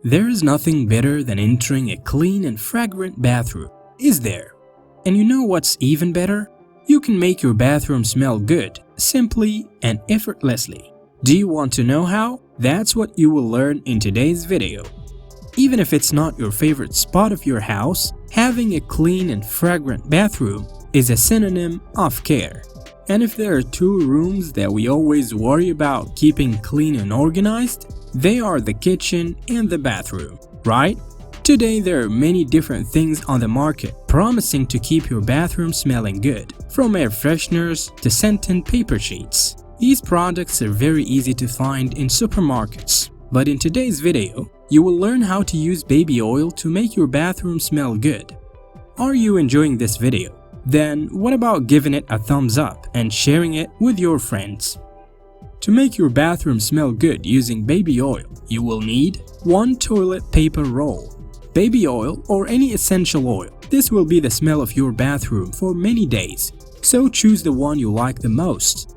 There is nothing better than entering a clean and fragrant bathroom, is there? And you know what's even better? You can make your bathroom smell good, simply and effortlessly. Do you want to know how? That's what you will learn in today's video. Even if it's not your favorite spot of your house, having a clean and fragrant bathroom is a synonym of care. And if there are two rooms that we always worry about keeping clean and organized, they are the kitchen and the bathroom, right? Today there are many different things on the market promising to keep your bathroom smelling good, from air fresheners to scented paper sheets. These products are very easy to find in supermarkets, but in today's video, you will learn how to use baby oil to make your bathroom smell good. Are you enjoying this video? Then what about giving it a thumbs up and sharing it with your friends? To make your bathroom smell good using baby oil, you will need 1 toilet paper roll, baby oil or any essential oil. This will be the smell of your bathroom for many days, so choose the one you like the most.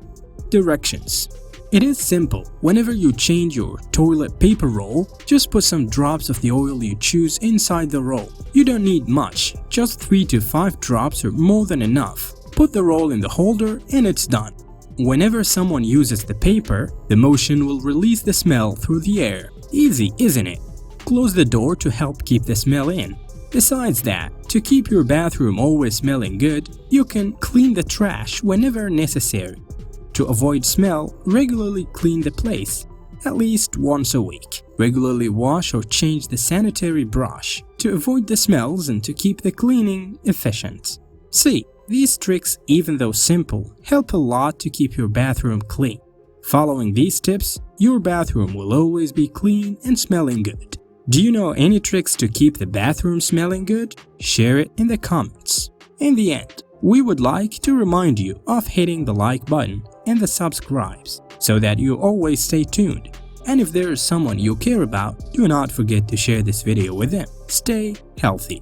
Directions. It is simple. Whenever you change your toilet paper roll, just put some drops of the oil you choose inside the roll. You don't need much, just 3 to 5 drops are more than enough. Put the roll in the holder and it's done. Whenever someone uses the paper, the motion will release the smell through the air. Easy, isn't it? Close the door to help keep the smell in. Besides that, to keep your bathroom always smelling good, you can clean the trash whenever necessary. To avoid smell, regularly clean the place, at least once a week. Regularly wash or change the sanitary brush to avoid the smells and to keep the cleaning efficient. See, these tricks, even though simple, help a lot to keep your bathroom clean. Following these tips, your bathroom will always be clean and smelling good. Do you know any tricks to keep the bathroom smelling good? Share it in the comments. In the end, we would like to remind you of hitting the like button and the subscribes so that you always stay tuned. And if there is someone you care about, do not forget to share this video with them. Stay healthy.